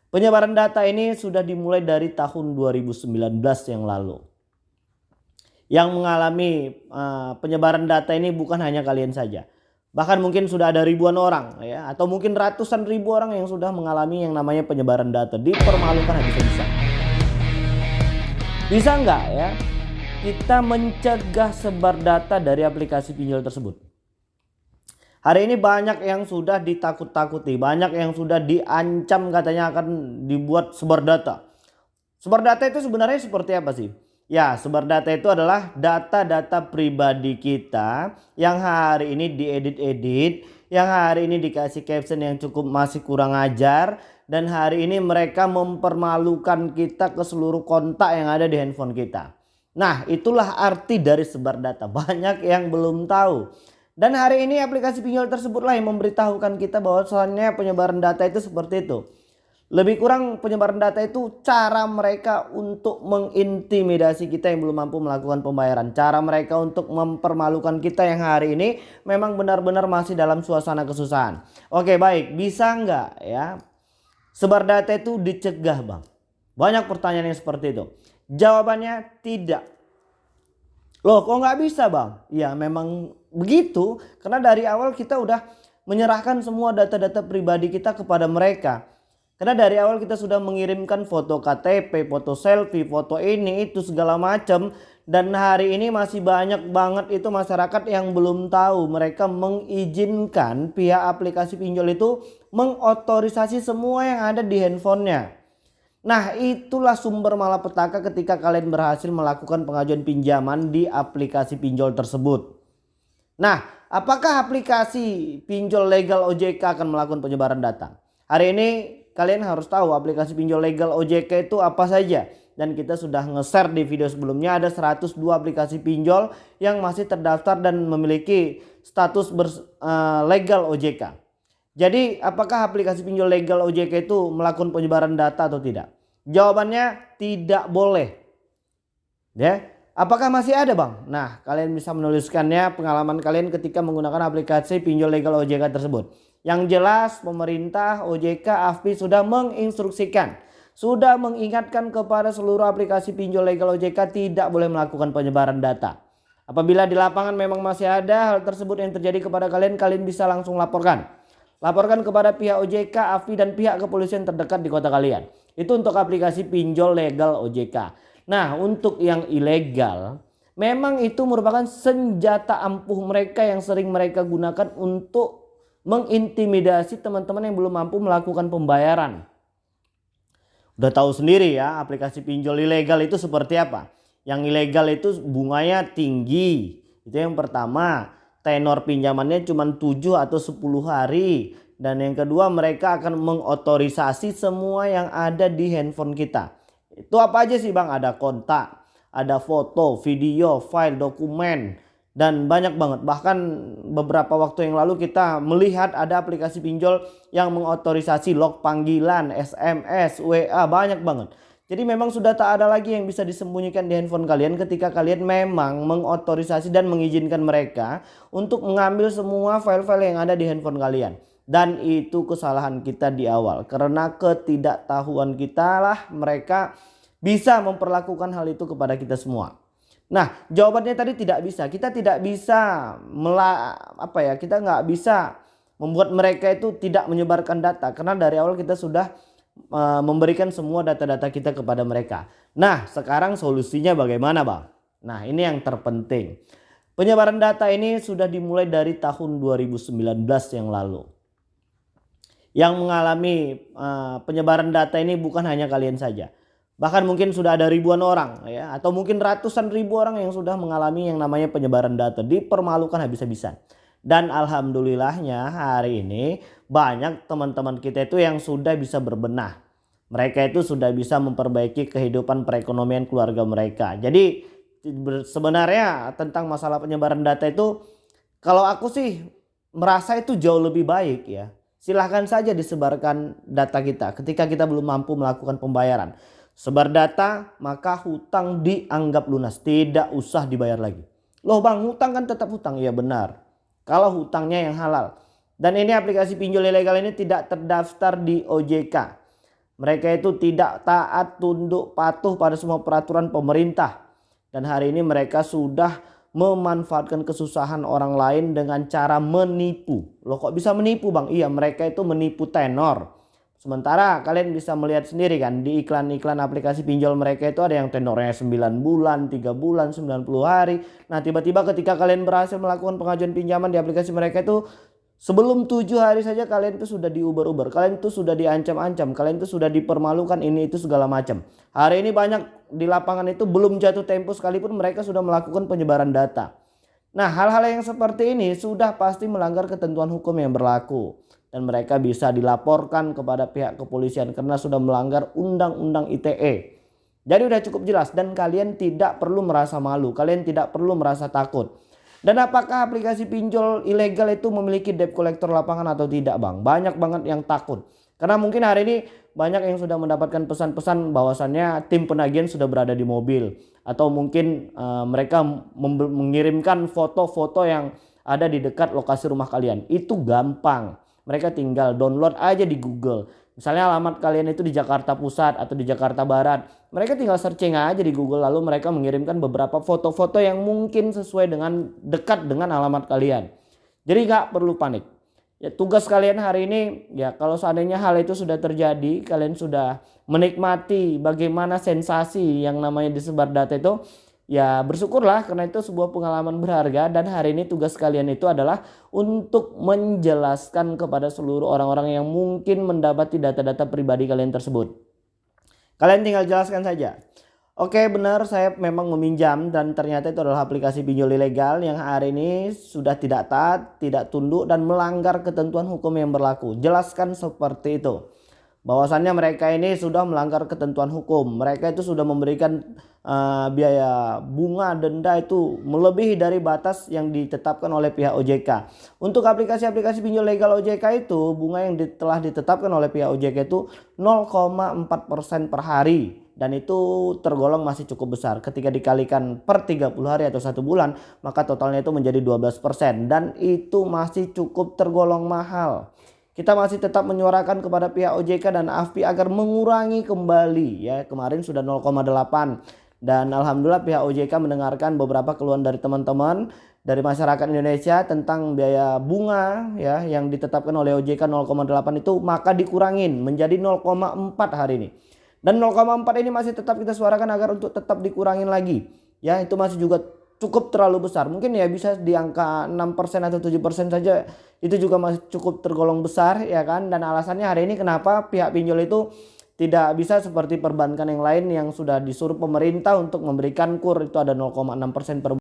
Penyebaran data ini sudah dimulai dari tahun 2019 yang lalu. Yang mengalami penyebaran data ini bukan hanya kalian saja. Bahkan mungkin sudah ada ribuan orang ya, atau mungkin ratusan ribu orang yang sudah mengalami yang namanya penyebaran data, dipermalukan habis-habisan. Bisa nggak ya kita mencegah sebar data dari aplikasi pinjol tersebut? Hari ini banyak yang sudah ditakut-takuti, banyak yang sudah diancam katanya akan dibuat sebar data. Sebar data itu sebenarnya seperti apa sih? Ya, sebar data itu adalah data-data pribadi kita yang hari ini diedit-edit, yang hari ini dikasih caption yang cukup masih kurang ajar, dan hari ini mereka mempermalukan kita ke seluruh kontak yang ada di handphone kita. Nah, itulah arti dari sebar data. Banyak yang belum tahu. Dan hari ini aplikasi pinjol tersebutlah yang memberitahukan kita bahwasannya penyebaran data itu seperti itu. Lebih kurang penyebaran data itu cara mereka untuk mengintimidasi kita yang belum mampu melakukan pembayaran. Cara mereka untuk mempermalukan kita yang hari ini memang benar-benar masih dalam suasana kesusahan. Oke, baik, bisa nggak ya sebar data itu dicegah, Bang? Banyak pertanyaan yang seperti itu. Jawabannya tidak. Loh, kok nggak bisa, Bang? Ya memang begitu, karena dari awal kita udah menyerahkan semua data-data pribadi kita kepada mereka. Karena dari awal kita sudah mengirimkan foto KTP, foto selfie, foto ini itu segala macam. Dan hari ini masih banyak banget itu masyarakat yang belum tahu. Mereka mengizinkan pihak aplikasi pinjol itu mengotorisasi semua yang ada di handphonenya. Nah, itulah sumber malapetaka ketika kalian berhasil melakukan pengajuan pinjaman di aplikasi pinjol tersebut. Nah, apakah aplikasi pinjol legal OJK akan melakukan penyebaran data? Hari ini kalian harus tahu aplikasi pinjol legal OJK itu apa saja. Dan kita sudah nge-share di video sebelumnya, ada 102 aplikasi pinjol yang masih terdaftar dan memiliki status legal OJK. Jadi apakah aplikasi pinjol legal OJK itu melakukan penyebaran data atau tidak? Jawabannya tidak boleh. Ya, apakah masih ada, Bang? Nah, kalian bisa menuliskannya pengalaman kalian ketika menggunakan aplikasi pinjol legal OJK tersebut. Yang jelas pemerintah, OJK, AFPI sudah menginstruksikan, sudah mengingatkan kepada seluruh aplikasi pinjol legal OJK tidak boleh melakukan penyebaran data. Apabila di lapangan memang masih ada hal tersebut yang terjadi kepada kalian, kalian bisa langsung laporkan. Laporkan kepada pihak OJK, AFPI dan pihak kepolisian terdekat di kota kalian. Itu untuk aplikasi pinjol legal OJK. Nah, untuk yang ilegal, memang itu merupakan senjata ampuh mereka yang sering mereka gunakan untuk mengintimidasi teman-teman yang belum mampu melakukan pembayaran. Udah tahu sendiri ya, aplikasi pinjol ilegal itu seperti apa. Yang ilegal itu bunganya tinggi. Itu yang pertama. Tenor pinjamannya cuma 7 atau 10 hari. Dan yang kedua, mereka akan mengotorisasi semua yang ada di handphone kita. Itu apa aja sih, Bang? Ada kontak, ada foto, video, file, dokumen, dan banyak banget. Bahkan beberapa waktu yang lalu kita melihat ada aplikasi pinjol yang mengotorisasi log panggilan, SMS, WA, banyak banget. Jadi memang sudah tak ada lagi yang bisa disembunyikan di handphone kalian ketika kalian memang mengotorisasi dan mengizinkan mereka untuk mengambil semua file-file yang ada di handphone kalian. Dan itu kesalahan kita di awal. Karena ketidaktahuan kita lah mereka bisa memperlakukan hal itu kepada kita semua. Nah, jawabannya tadi tidak bisa. Kita tidak bisa kita nggak bisa membuat mereka itu tidak menyebarkan data. Karena dari awal kita sudah memberikan semua data-data kita kepada mereka. Nah, sekarang solusinya bagaimana, Bang? Nah, ini yang terpenting. Penyebaran data ini sudah dimulai dari tahun 2019 yang lalu. Yang mengalami penyebaran data ini bukan hanya kalian saja. Bahkan mungkin sudah ada ribuan orang ya, atau mungkin ratusan ribu orang yang sudah mengalami yang namanya penyebaran data, dipermalukan habis-habisan. Dan alhamdulillahnya hari ini banyak teman-teman kita itu yang sudah bisa berbenah. Mereka itu sudah bisa memperbaiki kehidupan perekonomian keluarga mereka. Jadi sebenarnya tentang masalah penyebaran data itu, kalau aku sih merasa itu jauh lebih baik ya. Silahkan saja disebarkan data kita ketika kita belum mampu melakukan pembayaran. Sebar data maka hutang dianggap lunas, tidak usah dibayar lagi. Loh, Bang, hutang kan tetap hutang. Iya benar, kalau hutangnya yang halal. Dan ini aplikasi pinjol ilegal ini tidak terdaftar di OJK. Mereka itu tidak taat, tunduk, patuh pada semua peraturan pemerintah. Dan hari ini mereka sudah memanfaatkan kesusahan orang lain dengan cara menipu. Loh kok bisa menipu bang? Iya, mereka itu menipu tenor. Sementara kalian bisa melihat sendiri kan di iklan-iklan aplikasi pinjol mereka itu ada yang tenornya 9 bulan, 3 bulan, 90 hari. Nah tiba-tiba ketika kalian berhasil melakukan pengajuan pinjaman di aplikasi mereka itu, sebelum 7 hari saja kalian itu sudah diuber-uber, kalian itu sudah diancam-ancam, kalian itu sudah dipermalukan ini itu segala macam. Hari ini banyak di lapangan itu belum jatuh tempo sekalipun mereka sudah melakukan penyebaran data. Nah hal-hal yang seperti ini sudah pasti melanggar ketentuan hukum yang berlaku. Dan mereka bisa dilaporkan kepada pihak kepolisian karena sudah melanggar undang-undang ITE. Jadi udah cukup jelas dan kalian tidak perlu merasa malu, kalian tidak perlu merasa takut. Dan apakah aplikasi pinjol ilegal itu memiliki debt collector lapangan atau tidak bang? Banyak banget yang takut. Karena mungkin hari ini banyak yang sudah mendapatkan pesan-pesan bahwasannya tim penagihan sudah berada di mobil. Atau mungkin mereka mengirimkan foto-foto yang ada di dekat lokasi rumah kalian. Itu gampang. Mereka tinggal download aja di Google. Misalnya alamat kalian itu di Jakarta Pusat atau di Jakarta Barat. Mereka tinggal searching aja di Google lalu mereka mengirimkan beberapa foto-foto yang mungkin sesuai dengan dekat dengan alamat kalian. Jadi gak perlu panik. Ya, tugas kalian hari ini ya kalau seandainya hal itu sudah terjadi, kalian sudah menikmati bagaimana sensasi yang namanya disebar data itu, ya bersyukurlah karena itu sebuah pengalaman berharga dan hari ini tugas kalian itu adalah untuk menjelaskan kepada seluruh orang-orang yang mungkin mendapati data-data pribadi kalian tersebut. Kalian tinggal jelaskan saja. Oke benar saya memang meminjam dan ternyata itu adalah aplikasi pinjol ilegal yang hari ini sudah tidak taat, tidak tunduk dan melanggar ketentuan hukum yang berlaku. Jelaskan seperti itu. Bahwasannya mereka ini sudah melanggar ketentuan hukum. Mereka itu sudah memberikan biaya bunga denda itu melebihi dari batas yang ditetapkan oleh pihak OJK. Untuk aplikasi-aplikasi pinjol legal OJK itu bunga yang telah ditetapkan oleh pihak OJK itu 0,4% per hari. Dan itu tergolong masih cukup besar. Ketika dikalikan per 30 hari atau 1 bulan maka totalnya itu menjadi 12%. Dan itu masih cukup tergolong mahal. Kita masih tetap menyuarakan kepada pihak OJK dan AFPI agar mengurangi kembali ya. Kemarin sudah 0,8 dan alhamdulillah pihak OJK mendengarkan beberapa keluhan dari teman-teman dari masyarakat Indonesia tentang biaya bunga ya yang ditetapkan oleh OJK 0,8 itu maka dikurangin menjadi 0,4 hari ini. Dan 0,4 ini masih tetap kita suarakan agar untuk tetap dikurangin lagi. Ya itu masih juga cukup terlalu besar. Mungkin ya bisa di angka 6% atau 7% saja. Itu juga masih cukup tergolong besar ya kan. Dan alasannya hari ini kenapa pihak pinjol itu tidak bisa seperti perbankan yang lain yang sudah disuruh pemerintah untuk memberikan KUR itu ada 0,6% per